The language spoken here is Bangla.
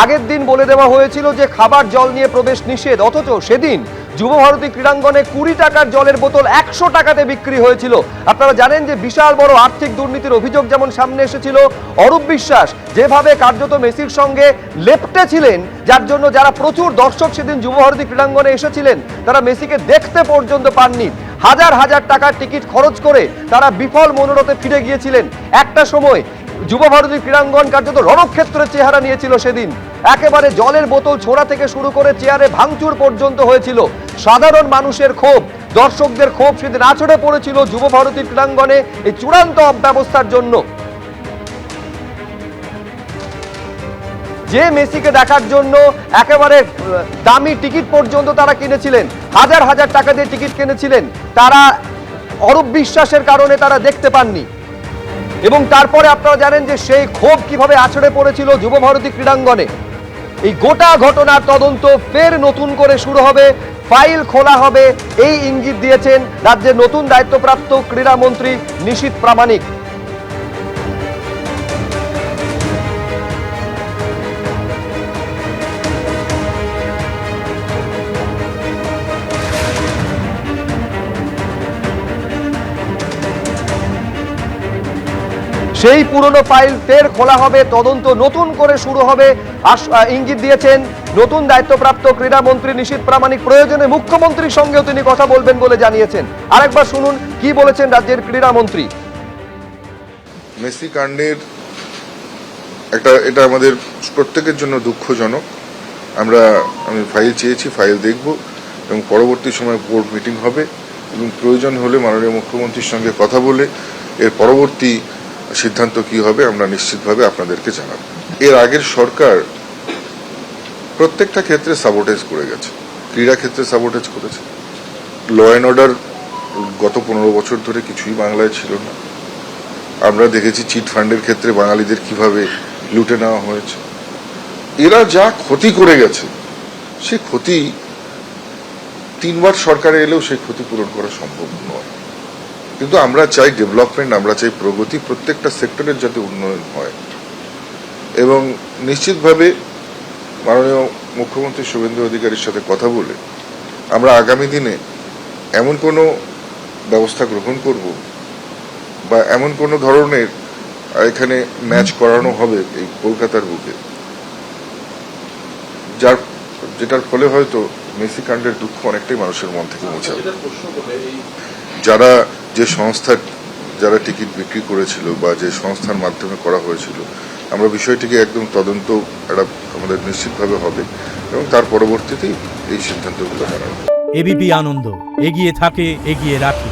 আগের দিন বলে দেওয়া হয়েছিল যে খাবার জল নিয়ে প্রবেশ নিষেধ, অথচ সেদিন যুবভারতী ক্রীড়াঙ্গনে 20 টাকার জলের বোতল 100 টাকাতে বিক্রি হয়েছিল। আপনারা জানেন যে বিশাল বড় আর্থিক দুর্নীতির অভিযোগ যেমন সামনে এসেছিল, অরূপ বিশ্বাস যেভাবে কার্যত মেসির সঙ্গে লেপ্টে ছিলেন, যার জন্য যারা প্রচুর দর্শক সেদিন যুবভারতী ক্রীড়াঙ্গনে এসেছিলেন তারা মেসিকে দেখতে পর্যন্ত পাননি। হাজার হাজার টাকার টিকিট খরচ করে তারা বিফল মনোরথে ফিরে গিয়েছিলেন। একটা সময় যুবভারতী ক্রীড়াঙ্গন কার্যত রণক্ষেত্রের চেহারা নিয়েছিল সেদিন। একেবারে জলের বোতল ছোড়া থেকে শুরু করে চেয়ারে ভাঙচুর পর্যন্ত হয়েছিল। সাধারণ মানুষের ক্ষোভ, দর্শকদের ক্ষোভ সেদিন আছড়ে পড়েছিল যুবভারতী ক্রীড়াঙ্গনে এই চূড়ান্ত অব্যবস্থার জন্য। যে মেসিকে দেখার জন্য একেবারে দামি টিকিট পর্যন্ত তারা কিনেছিলেন, হাজার হাজার টাকা দিয়ে টিকিট কিনেছিলেন, তারা অরূপ বিশ্বাসের কারণে তারা দেখতে পাননি। এবং তারপরে আপনারা জানেন যে সেই ক্ষোভ কিভাবে আছড়ে পড়েছিল যুবভারতী ক্রীড়াঙ্গনে। এই গোটা ঘটনার তদন্ত ফের নতুন করে শুরু হবে, ফাইল খোলা হবে, এই ইঙ্গিত দিয়েছেন রাজ্যের নতুন দায়িত্বপ্রাপ্ত ক্রীড়ামন্ত্রী নিশীথ প্রামাণিক। সেই পুরনো ফাইল ফের খোলা হবে, তদন্ত নতুন করে শুরু হবে, ইঙ্গিত দিয়েছেন নতুন দায়িত্বপ্রাপ্ত ক্রীড়ামন্ত্রী নিশীথ প্রামাণিক। প্রয়োজনে মুখ্যমন্ত্রীর সঙ্গেও তিনি কথা বলবেন বলে জানিয়েছেন। আরেকবার শুনুন কি বলেছেন রাজ্যের ক্রীড়ামন্ত্রী। মেসি কাণ্ডের এটা আমাদের প্রত্যেকের জন্য দুঃখজনক। আমি ফাইল চেয়েছি, ফাইল দেখব এবং পরবর্তী সময় বোর্ড মিটিং হবে এবং প্রয়োজন হলে মাননীয় মুখ্যমন্ত্রীর সঙ্গে কথা বলে এর পরবর্তী সিদ্ধান্ত কি হবে আমরা নিশ্চিতভাবে আপনাদেরকে জানাব। এর আগের সরকার প্রত্যেকটা ক্ষেত্রে সাবোটেজ করে গেছে, ক্রীড়া ক্ষেত্রে সাবোটেজ করেছে। ল অ্যান্ড অর্ডার গত 15 বছর ধরে কিছুই বাংলায় ছিল না। আমরা দেখেছি চিট ফান্ডের ক্ষেত্রে বাঙালিদের কিভাবে লুটে নেওয়া হয়েছে। এরা যা ক্ষতি করে গেছে সে ক্ষতি 3 বার সরকারে এলেও সেই ক্ষতি পূরণ করা সম্ভব নয়। কিন্তু আমরা চাই ডেভেলপমেন্ট, আমরা চাই প্রগতি, প্রত্যেকটা সেক্টরের যাতে উন্নয়ন হয়। এবং নিশ্চিতভাবে মাননীয় মুখ্যমন্ত্রী শুভেন্দু অধিকারীর সাথে কথা বলে আমরা আগামী দিনে এমন কোনো ব্যবস্থা গ্রহণ করব বা এমন কোনো ধরনের এখানে ম্যাচ করানো হবে এই কলকাতার বুকে, যেটার ফলে হয়তো মেসি কাণ্ডের দুঃখ অনেকটাই মানুষের মন থেকে মুছে যাবে। যে সংস্থার যারা টিকিট বিক্রি করেছিল বা যে সংস্থার মাধ্যমে করা হয়েছিল, আমরা বিষয়টিকে একদম তদন্ত আমাদের নিশ্চিতভাবে হবে এবং তার পরবর্তীতেই এই সিদ্ধান্তগুলো জানানো। এবিপি আনন্দ, এগিয়ে থাকে, এগিয়ে রাখে।